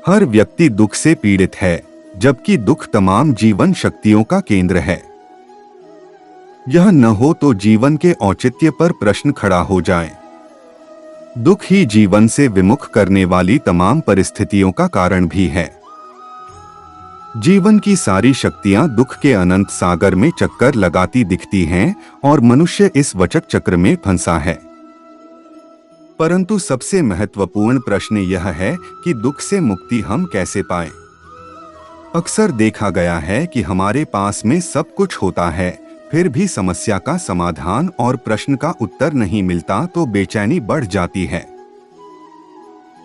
हर व्यक्ति दुख से पीड़ित है, जबकि दुख तमाम जीवन शक्तियों का केंद्र है। यह न हो तो जीवन के औचित्य पर प्रश्न खड़ा हो जाए। दुख ही जीवन से विमुख करने वाली तमाम परिस्थितियों का कारण भी है। जीवन की सारी शक्तियां दुख के अनंत सागर में चक्कर लगाती दिखती हैं और मनुष्य इस वचक चक्र में फंसा है। परंतु सबसे महत्वपूर्ण प्रश्न यह है कि दुख से मुक्ति हम कैसे पाएं? अक्सर देखा गया है कि हमारे पास में सब कुछ होता है, फिर भी समस्या का समाधान और प्रश्न का उत्तर नहीं मिलता तो बेचैनी बढ़ जाती है।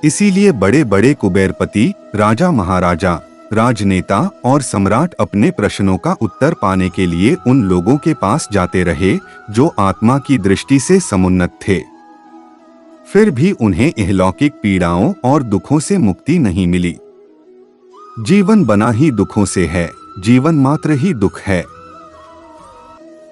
इसीलिए बड़े बड़े कुबेरपति, राजा महाराजा, राजनेता और सम्राट अपने प्रश्नों का उत्तर पाने के लिए उन लोगों के पास जाते रहे जो आत्मा की दृष्टि से समुन्नत थे। फिर भी उन्हें इहलौकिक पीड़ाओं और दुखों से मुक्ति नहीं मिली। जीवन बना ही दुखों से है, जीवन मात्र ही दुख है।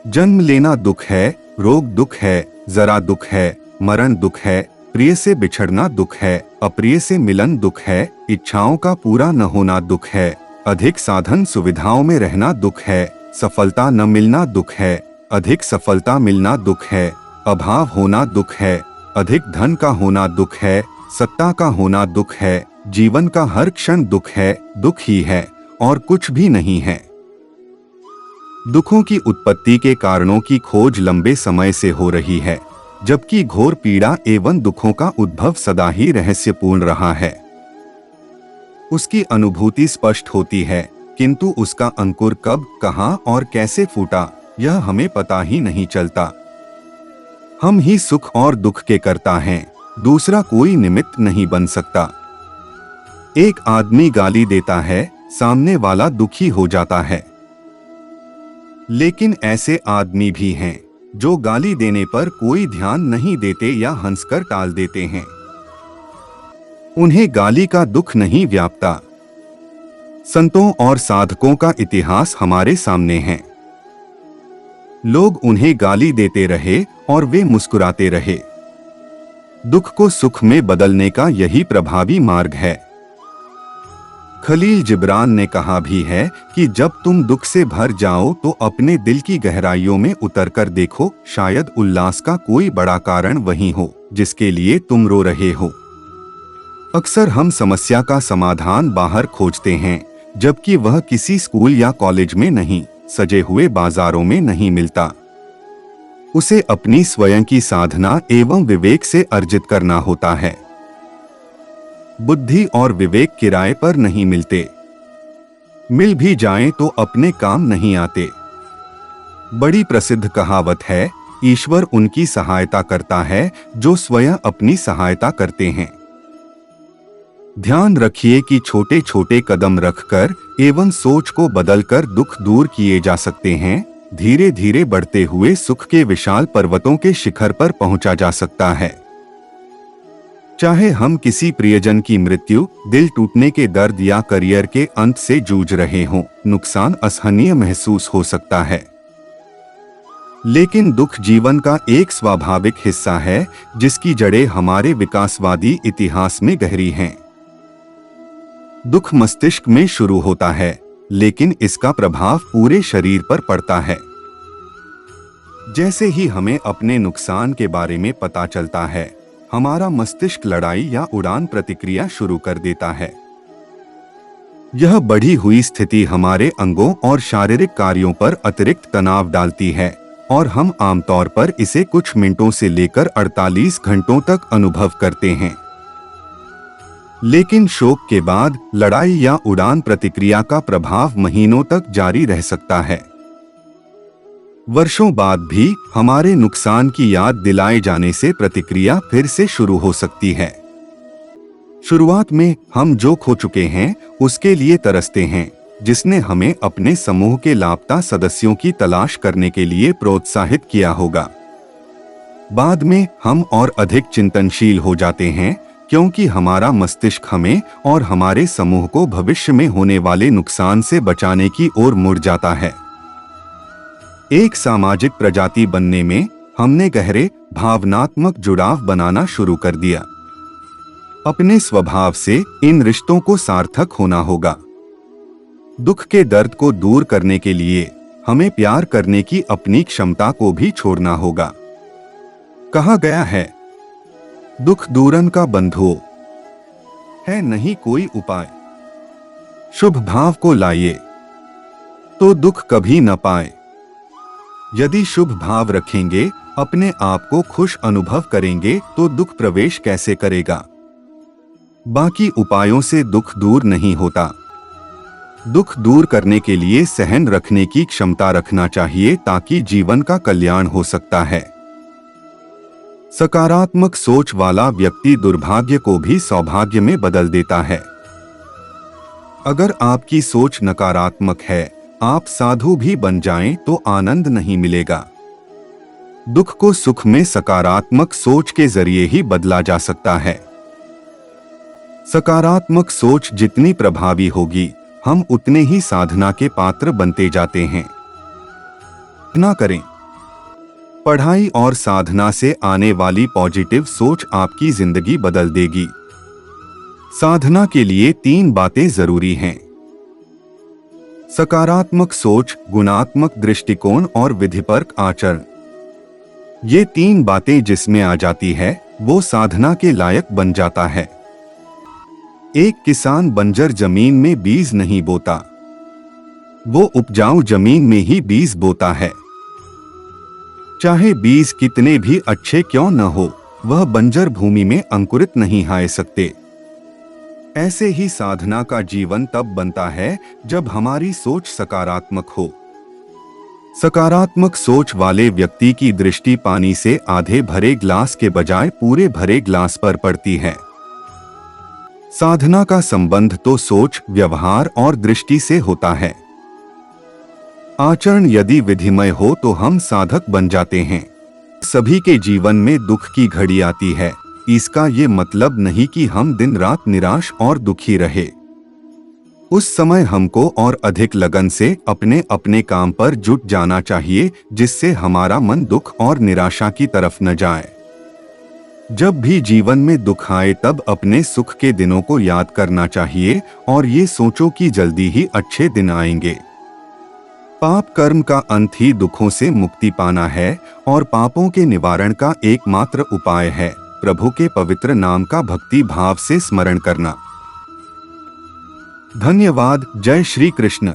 जन्म लेना दुख है, रोग दुख है, जरा दुख है, मरण दुख है, प्रिय से बिछड़ना दुख है, अप्रिय से मिलन दुख है, इच्छाओं का पूरा न होना दुख है, अधिक साधन सुविधाओं में रहना दुख है, सफलता न मिलना दुख है, अधिक सफलता मिलना दुख है, अभाव होना दुख है, अधिक धन का होना दुख है, सत्ता का होना दुख है, जीवन का हर क्षण दुख है, दुख ही है और कुछ भी नहीं है। दुखों की उत्पत्ति के कारणों की खोज लंबे समय से हो रही है, जबकि घोर पीड़ा एवं दुखों का उद्भव सदा ही रहस्यपूर्ण रहा है। उसकी अनुभूति स्पष्ट होती है, किंतु उसका अंकुर कब, कहां और कैसे फूटा, यह हमें पता ही नहीं चलता। हम ही सुख और दुख के कर्ता हैं, दूसरा कोई निमित्त नहीं बन सकता। एक आदमी गाली देता है, सामने वाला दुखी हो जाता है। लेकिन ऐसे आदमी भी हैं जो गाली देने पर कोई ध्यान नहीं देते या हंसकर टाल देते हैं। उन्हें गाली का दुख नहीं व्यापता। संतों और साधकों का इतिहास हमारे सामने है। लोग उन्हें गाली देते रहे और वे मुस्कुराते रहे। दुख को सुख में बदलने का यही प्रभावी मार्ग है। खलील जिब्रान ने कहा भी है कि जब तुम दुख से भर जाओ तो अपने दिल की गहराइयों में उतरकर देखो, शायद उल्लास का कोई बड़ा कारण वही हो जिसके लिए तुम रो रहे हो। अक्सर हम समस्या का समाधान बाहर खोजते हैं, जबकि वह किसी स्कूल या कॉलेज में नहीं, सजे हुए बाजारों में नहीं मिलता। उसे अपनी स्वयं की साधना एवं विवेक से अर्जित करना होता है। बुद्धि और विवेक किराए पर नहीं मिलते। मिल भी जाएं तो अपने काम नहीं आते। बड़ी प्रसिद्ध कहावत है, ईश्वर उनकी सहायता करता है जो स्वयं अपनी सहायता करते हैं। ध्यान रखिए कि छोटे छोटे कदम रखकर एवं सोच को बदलकर दुख दूर किए जा सकते हैं। धीरे धीरे बढ़ते हुए सुख के विशाल पर्वतों के शिखर पर पहुंचा जा सकता है। चाहे हम किसी प्रियजन की मृत्यु, दिल टूटने के दर्द या करियर के अंत से जूझ रहे हों, नुकसान असहनीय महसूस हो सकता है। लेकिन दुख जीवन का एक स्वाभाविक हिस्सा है जिसकी जड़ें हमारे विकासवादी इतिहास में गहरी हैं। दुख मस्तिष्क में शुरू होता है, लेकिन इसका प्रभाव पूरे शरीर पर पड़ता है। जैसे ही हमें अपने नुकसान के बारे में पता चलता है, हमारा मस्तिष्क लड़ाई या उड़ान प्रतिक्रिया शुरू कर देता है। यह बढ़ी हुई स्थिति हमारे अंगों और शारीरिक कार्यों पर अतिरिक्त तनाव डालती है और हम आमतौर पर इसे कुछ मिनटों से लेकर 48 घंटों तक अनुभव करते हैं। लेकिन शोक के बाद लड़ाई या उड़ान प्रतिक्रिया का प्रभाव महीनों तक जारी रह सकता है। वर्षों बाद भी हमारे नुकसान की याद दिलाए जाने से प्रतिक्रिया फिर से शुरू हो सकती है। शुरुआत में हम जो खो चुके हैं उसके लिए तरसते हैं, जिसने हमें अपने समूह के लापता सदस्यों की तलाश करने के लिए प्रोत्साहित किया होगा। बाद में हम और अधिक चिंतनशील हो जाते हैं, क्योंकि हमारा मस्तिष्क हमें और हमारे समूह को भविष्य में होने वाले नुकसान से बचाने की ओर मुड़ जाता है। एक सामाजिक प्रजाति बनने में हमने गहरे भावनात्मक जुड़ाव बनाना शुरू कर दिया। अपने स्वभाव से इन रिश्तों को सार्थक होना होगा। दुख के दर्द को दूर करने के लिए हमें प्यार करने की अपनी क्षमता को भी छोड़ना होगा। कहा गया है, दुख दूरन का बंधो है नहीं कोई उपाय। शुभ भाव को लाइए तो दुख कभी न पाए। यदि शुभ भाव रखेंगे, अपने आप को खुश अनुभव करेंगे तो दुख प्रवेश कैसे करेगा। बाकी उपायों से दुख दूर नहीं होता। दुख दूर करने के लिए सहन रखने की क्षमता रखना चाहिए ताकि जीवन का कल्याण हो सकता है। सकारात्मक सोच वाला व्यक्ति दुर्भाग्य को भी सौभाग्य में बदल देता है। अगर आपकी सोच नकारात्मक है, आप साधु भी बन जाएं तो आनंद नहीं मिलेगा। दुख को सुख में सकारात्मक सोच के जरिए ही बदला जा सकता है। सकारात्मक सोच जितनी प्रभावी होगी, हम उतने ही साधना के पात्र बनते जाते हैं। ना करें। पढ़ाई और साधना से आने वाली पॉजिटिव सोच आपकी जिंदगी बदल देगी। साधना के लिए 3 बातें जरूरी हैं: सकारात्मक सोच, गुणात्मक दृष्टिकोण और विधिपरक आचरण। ये 3 बातें जिसमें आ जाती है, वो साधना के लायक बन जाता है। एक किसान बंजर जमीन में बीज नहीं बोता, वो उपजाऊ जमीन में ही बीज बोता है। चाहे बीज कितने भी अच्छे क्यों न हो, वह बंजर भूमि में अंकुरित नहीं हो सकते। ऐसे ही साधना का जीवन तब बनता है जब हमारी सोच सकारात्मक हो। सकारात्मक सोच वाले व्यक्ति की दृष्टि पानी से आधे भरे ग्लास के बजाय पूरे भरे ग्लास पर पड़ती है। साधना का संबंध तो सोच, व्यवहार और दृष्टि से होता है। आचरण यदि विधिमय हो तो हम साधक बन जाते हैं। सभी के जीवन में दुख की घड़ी आती है। इसका ये मतलब नहीं कि हम दिन रात निराश और दुखी रहे। उस समय हमको और अधिक लगन से अपने अपने काम पर जुट जाना चाहिए, जिससे हमारा मन दुख और निराशा की तरफ न जाए। जब भी जीवन में दुख आए तब अपने सुख के दिनों को याद करना चाहिए और ये सोचो कि जल्दी ही अच्छे दिन आएंगे। पाप कर्म का अंत ही दुखों से मुक्ति पाना है और पापों के निवारण का एकमात्र उपाय है प्रभु के पवित्र नाम का भक्ति भाव से स्मरण करना। धन्यवाद। जय श्री कृष्ण।